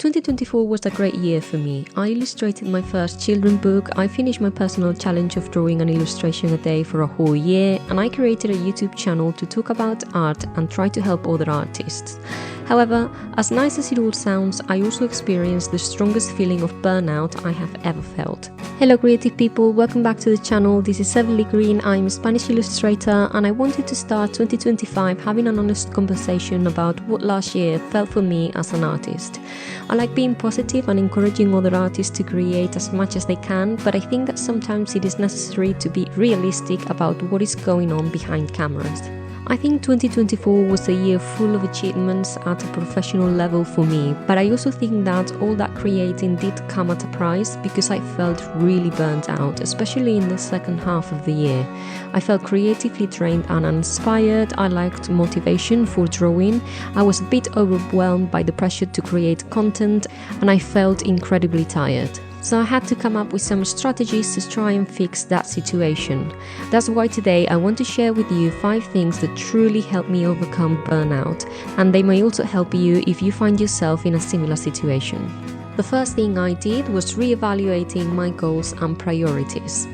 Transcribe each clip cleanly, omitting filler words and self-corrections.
2024 was a great year for me. I illustrated my first children's book, I finished my personal challenge of drawing an illustration a day for a whole year, and I created a YouTube channel to talk about art and try to help other artists. However, as nice as it all sounds, I also experienced the strongest feeling of burnout I have ever felt. Hello creative people, welcome back to the channel. This is Everly Green, I'm a Spanish illustrator, and I wanted to start 2025 having an honest conversation about what last year felt for me as an artist. I like being positive and encouraging other artists to create as much as they can, but I think that sometimes it is necessary to be realistic about what is going on behind cameras. I think 2024 was a year full of achievements at a professional level for me, but I also think that all that creating did come at a price because I felt really burnt out, especially in the second half of the year. I felt creatively drained and uninspired, I lacked motivation for drawing, I was a bit overwhelmed by the pressure to create content, and I felt incredibly tired. So I had to come up with some strategies to try and fix that situation. That's why today I want to share with you 5 things that truly help me overcome burnout, and they may also help you if you find yourself in a similar situation. The first thing I did was reevaluating my goals and priorities.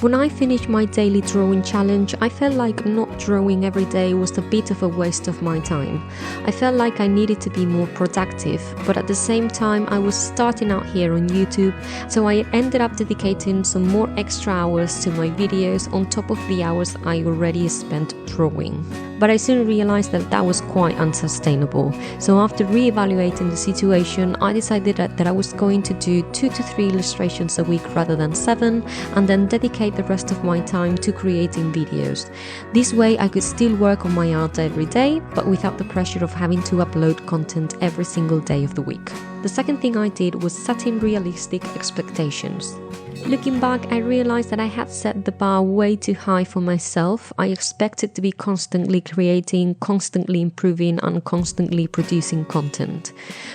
When I finished my daily drawing challenge, I felt like not drawing every day was a bit of a waste of my time. I felt like I needed to be more productive, but at the same time I was starting out here on YouTube, so I ended up dedicating some more extra hours to my videos on top of the hours I already spent drawing. But I soon realized that was quite unsustainable. So after reevaluating the situation, I decided that I was going to do 2 to 3 illustrations a week rather than 7, and then dedicate the rest of my time to creating videos. This way I could still work on my art every day, but without the pressure of having to upload content every single day of the week. The second thing I did was setting realistic expectations. Looking back, I realized that I had set the bar way too high for myself. I expected to be constantly creating, constantly improving, and constantly producing content.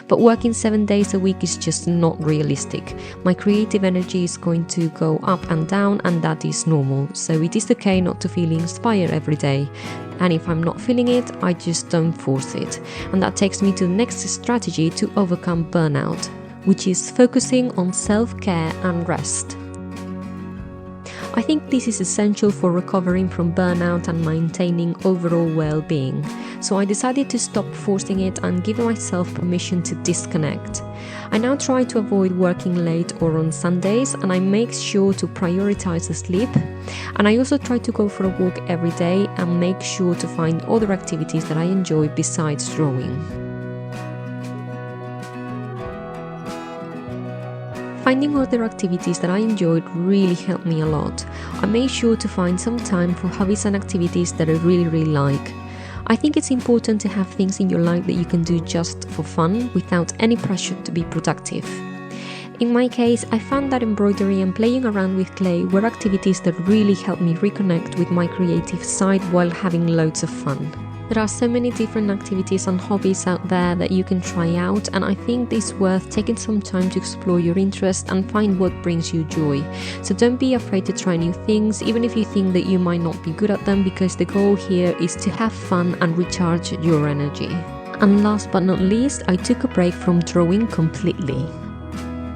But working 7 days a week is just not realistic. My creative energy is going to go up and down, and that is normal. So it is okay not to feel inspired every day. And if I'm not feeling it, I just don't force it. And that takes me to the next strategy to overcome burnout, which is focusing on self-care and rest. I think this is essential for recovering from burnout and maintaining overall well-being. So I decided to stop forcing it and give myself permission to disconnect. I now try to avoid working late or on Sundays, and I make sure to prioritize the sleep. And I also try to go for a walk every day and make sure to find other activities that I enjoy besides drawing. Finding other activities that I enjoyed really helped me a lot. I made sure to find some time for hobbies and activities that I really like. I think it's important to have things in your life that you can do just for fun without any pressure to be productive. In my case, I found that embroidery and playing around with clay were activities that really helped me reconnect with my creative side while having loads of fun. There are so many different activities and hobbies out there that you can try out, and I think it's worth taking some time to explore your interest and find what brings you joy. So don't be afraid to try new things, even if you think that you might not be good at them, because the goal here is to have fun and recharge your energy. And last but not least, I took a break from drawing completely.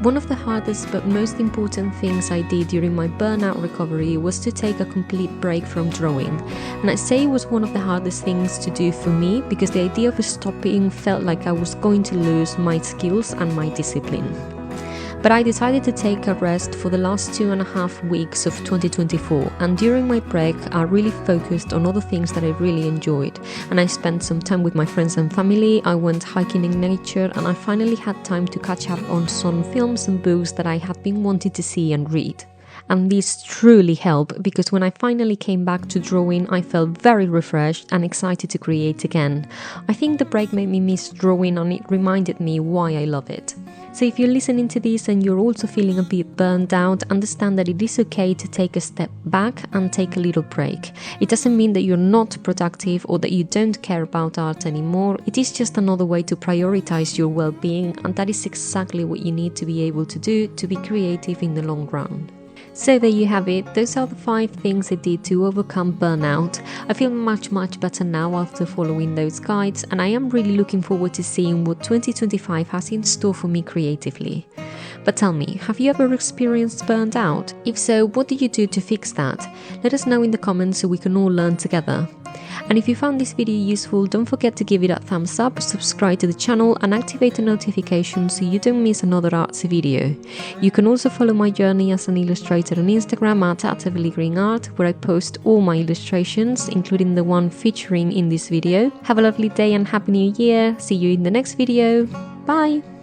One of the hardest but most important things I did during my burnout recovery was to take a complete break from drawing. And I say it was one of the hardest things to do for me because the idea of stopping felt like I was going to lose my skills and my discipline. But I decided to take a rest for the last 2.5 weeks of 2024, and during my break I really focused on other things that I really enjoyed, and I spent some time with my friends and family, I went hiking in nature, and I finally had time to catch up on some films and books that I had been wanting to see and read. And this truly helped because when I finally came back to drawing, I felt very refreshed and excited to create again. I think the break made me miss drawing, and it reminded me why I love it. So if you're listening to this and you're also feeling a bit burned out, understand that it is okay to take a step back and take a little break. It doesn't mean that you're not productive or that you don't care about art anymore. It is just another way to prioritize your well-being, and that is exactly what you need to be able to do to be creative in the long run. So there you have it. Those are the 5 things I did to overcome burnout. I feel much better now after following those guides, and I am really looking forward to seeing what 2025 has in store for me creatively. But tell me, have you ever experienced burnt out? If so, what did you do to fix that? Let us know in the comments so we can all learn together. And if you found this video useful, don't forget to give it a thumbs up, subscribe to the channel and activate the notifications so you don't miss another artsy video. You can also follow my journey as an illustrator on Instagram at @EvellyGreenArt, where I post all my illustrations, including the one featuring in this video. Have a lovely day and Happy New Year. See you in the next video. Bye!